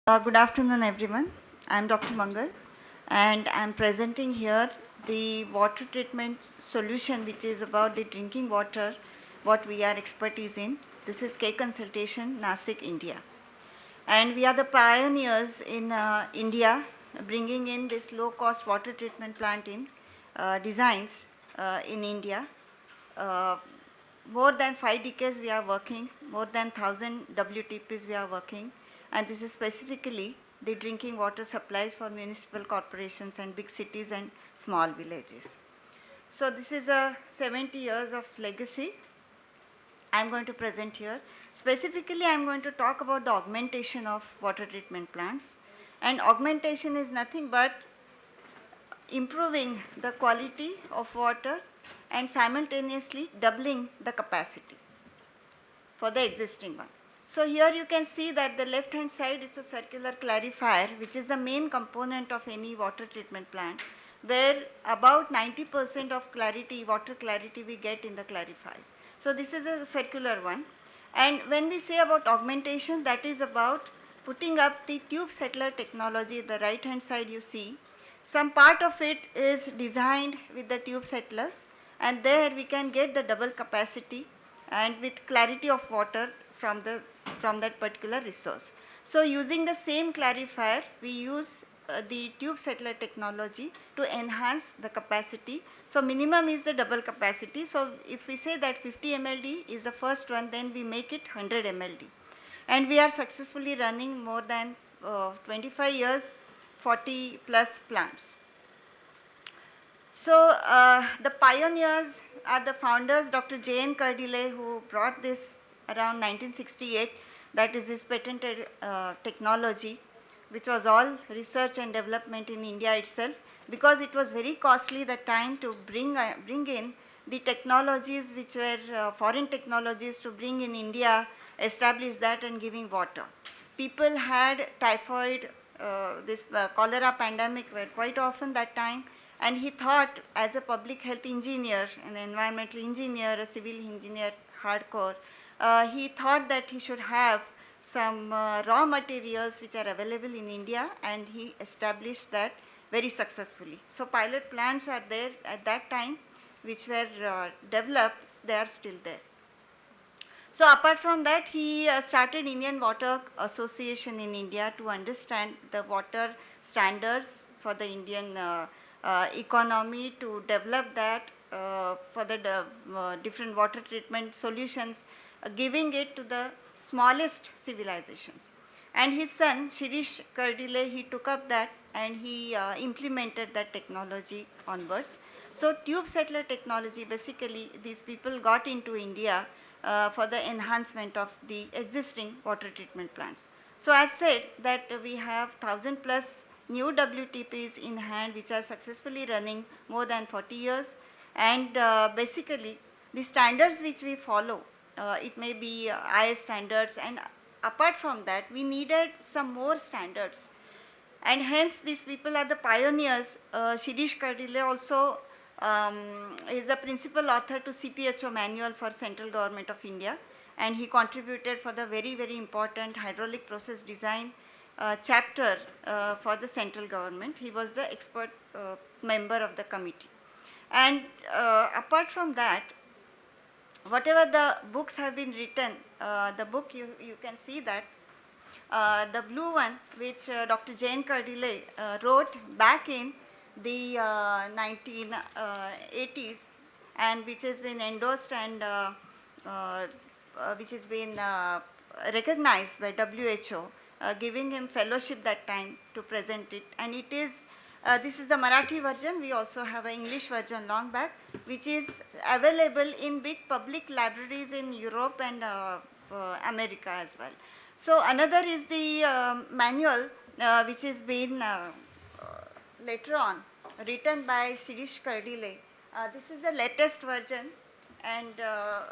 Good afternoon, everyone. I'm Dr. Mangal, and I'm presenting here the water treatment solution, which is about the drinking water, what we are expertise in. This is Consultation, Nasik, India. And we are the pioneers in India, bringing in this low-cost water treatment plant in designs in India. Uh, More than 5 decades we are working, more than 1,000 WTPs we are working, and this is specifically the drinking water supplies for municipal corporations and big cities and small villages. So this is a 70 years of legacy I'm going to present here. Specifically, I'm going to talk about the augmentation of water treatment plants. And augmentation is nothing but improving the quality of water and simultaneously doubling the capacity for the existing one. So here you can see that the left hand side is a circular clarifier, which is the main component of any water treatment plant, where about 90% of clarity, water clarity we get in the clarifier. So this is a circular one. And when we say about augmentation, that is about putting up the tube settler technology. The right hand side you see, some part of it is designed with the tube settlers, and there we can get the double capacity and with clarity of water from that particular resource. So using the same clarifier, we use the tube settler technology to enhance the capacity. So minimum is the double capacity. So if we say that 50 mld is the first one, then we make it 100 mld. And we are successfully running more than 25 years, 40 plus plants. So the pioneers are the founders, Dr. J.N. Kardile, who brought this around 1968, that is his patented technology, which was all research and development in India itself, because it was very costly the time to bring in the technologies which were foreign technologies to bring in India, establish that and giving water. People had typhoid, this cholera pandemic were quite often that time, and he thought as a public health engineer, an environmental engineer, a civil engineer, hardcore, he thought that he should have some raw materials which are available in India, and he established that very successfully. So pilot plants are there at that time which were developed, they are still there. So apart from that, he started Indian Water Association in India to understand the water standards for the Indian economy, to develop that for the different water treatment solutions, giving it to the smallest civilizations. And his son, Shirish Kardile, he took up that and he implemented that technology onwards. So tube settler technology, basically these people got into India for the enhancement of the existing water treatment plants. So as said that we have 1,000 plus new WTPs in hand which are successfully running more than 40 years, and basically the standards which we follow, it may be IS standards, and apart from that we needed some more standards, and hence these people are the pioneers. Shirish Kardile also is the principal author to CPHO manual for central government of India, and he contributed for the very, very important hydraulic process design chapter for the central government. He was the expert member of the committee. And apart from that, whatever the books have been written, the book you can see that the blue one which Dr. J.N. Kardile wrote back in the 1980s, and which has been endorsed and which has been recognized by WHO, giving him fellowship that time to present it. And it is, this is the Marathi version. We also have an English version long back, which is available in big public libraries in Europe and America as well. So another is the manual which has been later on written by Shirish Kardile. This is the latest version and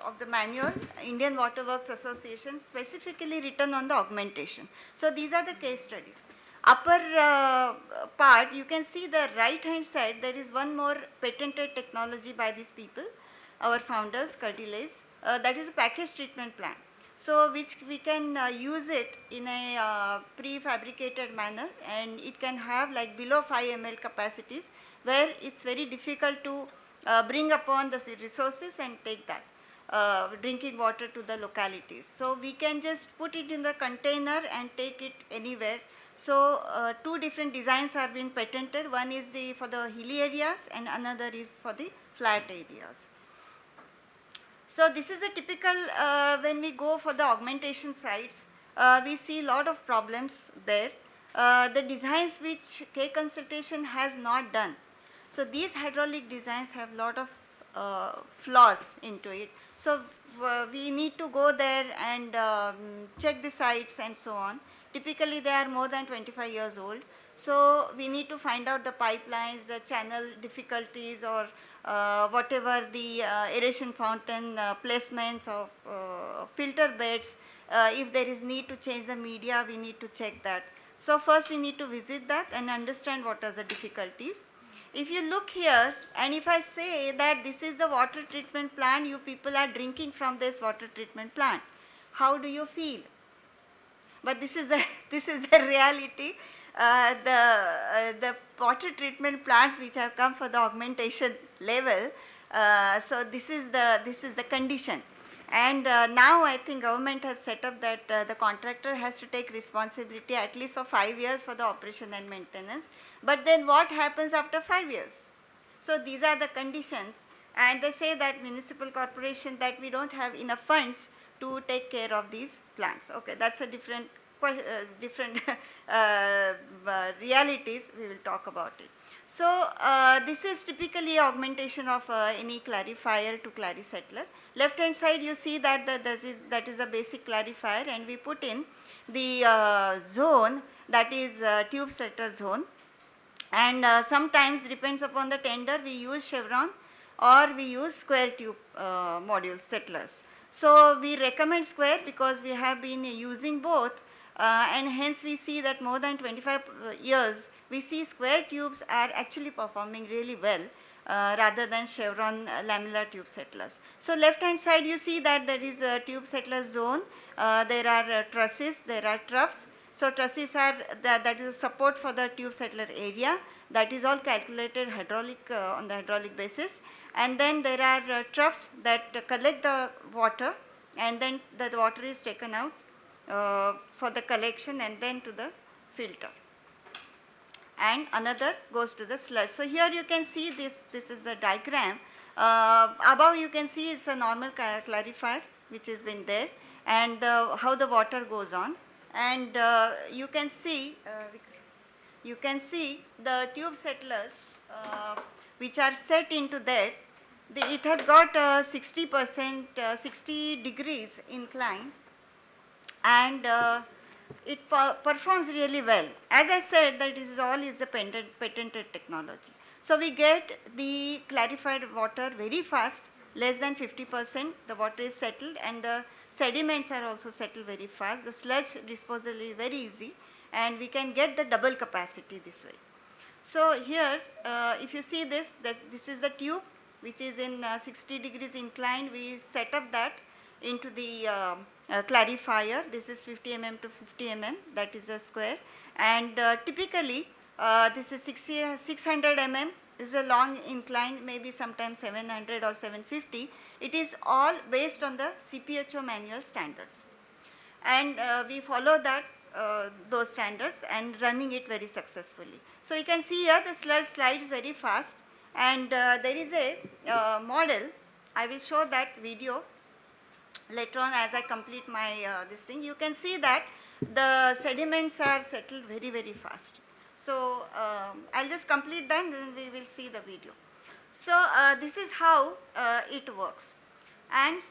of the manual, Indian Water Works Association, specifically written on the augmentation. So these are the case studies. Upper part, you can see the right hand side, there is one more patented technology by these people, our founders, Kardiles, that is a package treatment plant. so which we can use it in a prefabricated manner, and it can have like below 5 ml capacities where it's very difficult to bring upon the resources and take that drinking water to the localities. So we can just put it in the container and take it anywhere. So two different designs are being patented. One is for the hilly areas and another is for the flat areas. So this is a typical, when we go for the augmentation sites, we see a lot of problems there. The designs which K Consultation has not done. So these hydraulic designs have lot of flaws into it. So we need to go there and check the sites and so on. Typically they are more than 25 years old. So we need to find out the pipelines, the channel difficulties, or whatever the aeration fountain placements of filter beds. If there is need to change the media, we need to check that. So first we need to visit that and understand what are the difficulties. If you look here, and if I say that this is the water treatment plant, you people are drinking from this water treatment plant, how do you feel? But this is the this is the reality. The water treatment plants which have come for the augmentation level. So this is the condition. And now I think government have set up that the contractor has to take responsibility at least for 5 years for the operation and maintenance. But then what happens after 5 years? So these are the conditions, and they say that municipal corporation that we don't have enough funds to take care of these plants. Okay, that's a different realities. We will talk about it. So this is typically augmentation of any clarifier to clarisettler. Left hand side you see that that is a basic clarifier, and we put in the zone, that is tube settler zone, and sometimes depends upon the tender we use chevron or we use square tube module settlers. So we recommend square because we have been using both, and hence we see that more than 25 years we see square tubes are actually performing really well rather than chevron lamellar tube settlers. So left hand side you see that there is a tube settler zone, there are trusses, there are troughs. So trusses are that is a support for the tube settler area, that is all calculated hydraulic on the hydraulic basis, and then there are troughs that collect the water, and then the water is taken out for the collection and then to the filter, and another goes to the sludge. So here you can see this is the diagram. Above you can see it's a normal clarifier which has been there, and how the water goes on, and you can see the tube settlers which are set into there. It has got 60%, 60 degrees incline, and it performs really well. As I said, that is all is the patented technology. So we get the clarified water very fast, less than 50%, the water is settled, and the sediments are also settled very fast. The sludge disposal is very easy, and we can get the double capacity this way. So here, if you see this, this is the tube which is in 60 degrees incline. We set up that into the clarifier. This is 50 mm to 50 mm, that is a square, and typically this is 600 mm is a long incline, maybe sometimes 700 or 750. It is all based on the CPHO manual standards, and we follow that those standards and running it very successfully. So you can see here the sludge slides very fast, and there is a model. I will show that video later on as I complete my this thing. You can see that the sediments are settled very, very fast. So I'll just complete that, and then we will see the video. So this is how it works, and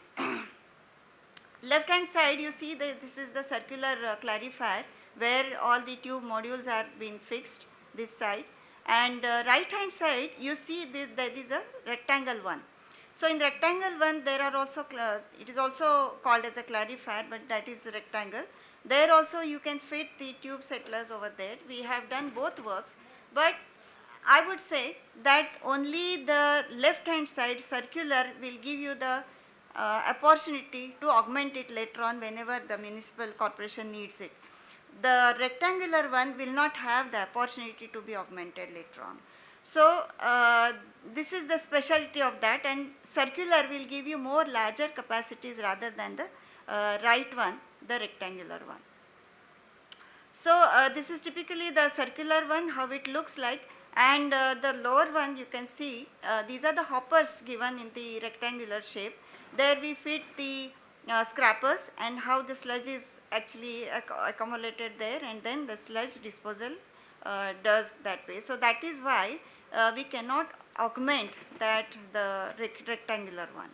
left hand side you see that this is the circular clarifier where all the tube modules are being fixed this side, and right hand side you see there is a rectangle one. So in rectangle one there are also, it is also called as a clarifier, but that is a rectangle. There also you can fit the tube settlers over there. We have done both works, but I would say that only the left hand side circular will give you the opportunity to augment it later on whenever the municipal corporation needs it. The rectangular one will not have the opportunity to be augmented later on. So, this is the specialty of that, and circular will give you more larger capacities rather than the right one, the rectangular one. So, this is typically the circular one, how it looks like, and the lower one you can see, these are the hoppers given in the rectangular shape. There we feed the scrappers and how the sludge is actually accumulated there, and then the sludge disposal does that way. So, that is why we cannot augment that the rectangular one.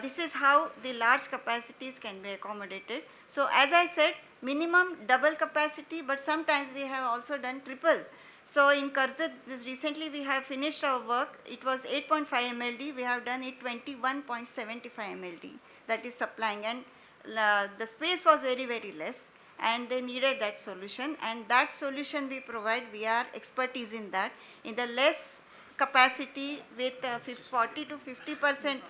This is how the large capacities can be accommodated. So, as I said, minimum double capacity, but sometimes we have also done triple. So, in Karjat, recently we have finished our work, it was 8.5 MLD, we have done it 21.75 MLD, that is supplying, and the space was very less, and they needed that solution, and that solution we provide, we are expertise in that. In the less capacity with 40 to 50%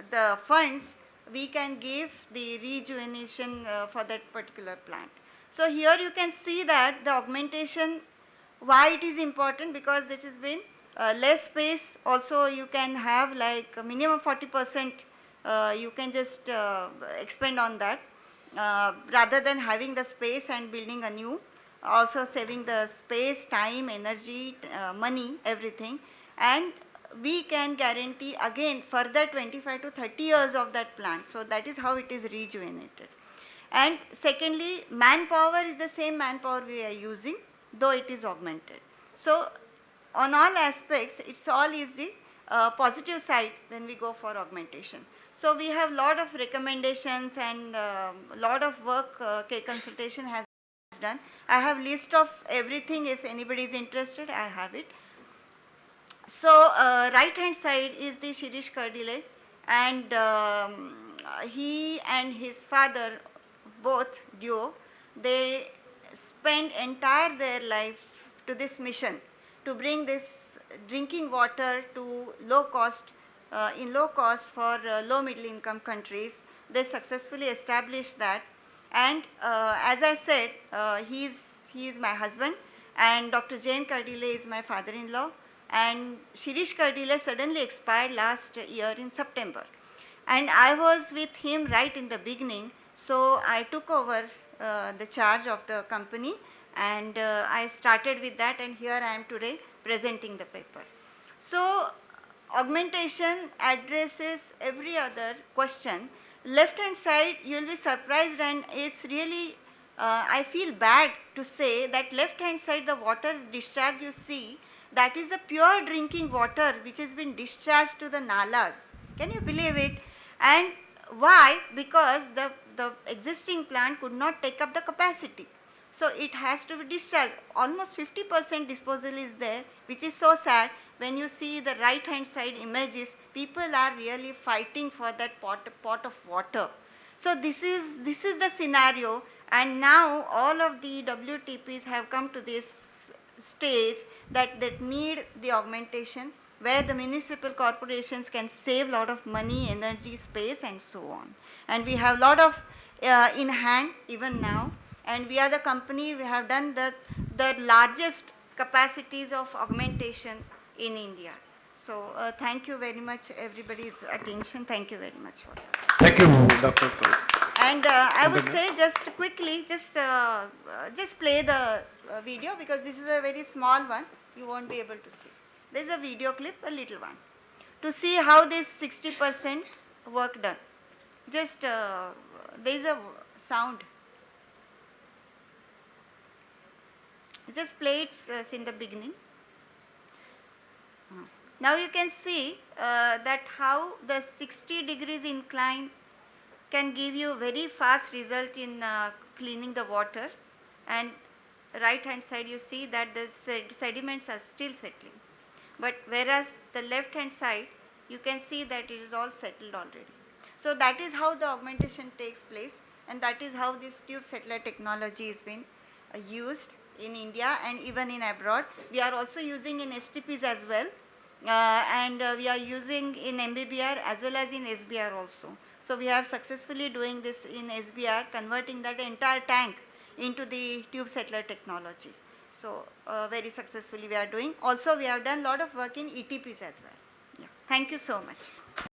the funds, we can give the rejuvenation for that particular plant. So, here you can see that the augmentation, why it is important, because it has been less space, also you can have like a minimum 40% you can just expend on that rather than having the space and building a new, also saving the space, time, energy, money, everything, and we can guarantee again further 25 to 30 years of that plant. So, that is how it is rejuvenated. And secondly, manpower is the same manpower we are using, though it is augmented. So, on all aspects, it's all is the positive side when we go for augmentation. So, we have lot of recommendations and lot of work Consultation has done. I have list of everything, if anybody is interested, I have it. So, right hand side is the Shirish Kardile, and he and his father, both duo, they spend entire their life to this mission to bring this drinking water to low cost, in low cost for low middle income countries. They successfully established that, and as I said, he is my husband, and Dr. Jain Kardile is my father-in-law, and Shirish Kardile suddenly expired last year in September, and I was with him right in the beginning. So, I took over the charge of the company, and I started with that, and here I am today presenting the paper. So, augmentation addresses every other question. Left hand side, you will be surprised, and it's really I feel bad to say that left hand side, the water discharge you see, that is the pure drinking water which has been discharged to the nalas. Can you believe it? And why? Because the existing plant could not take up the capacity. So, it has to be discharged. Almost 50% disposal is there, which is so sad. When you see the right hand side images, people are really fighting for that pot of water. So, this is the scenario, and now all of the WTPs have come to this stage that need the augmentation, where the municipal corporations can save lot of money, energy, space, and so on. And we have lot of in hand even now, and we are the company, we have done the largest capacities of augmentation in India. So, thank you very much everybody's attention. Thank you very much for that. Thank you, Dr. And I would say just quickly, just play the video, because this is a very small one, you won't be able to see. There is a video clip, a little one, to see how this 60% work done. Just there is a sound. Just play it in the beginning. Now you can see that how the 60 degrees incline can give you very fast result in cleaning the water, and right hand side you see that the sediments are still settling. But whereas the left hand side, you can see that it is all settled already. So, that is how the augmentation takes place, and that is how this tube settler technology is being used in India and even in abroad. We are also using in STPs as well, and we are using in MBBR as well as in SBR also. So we have successfully doing this in SBR, converting that entire tank into the tube settler technology. So very successfully we are doing. Also we have done a lot of work in ETPs as well. Yeah. Thank you so much.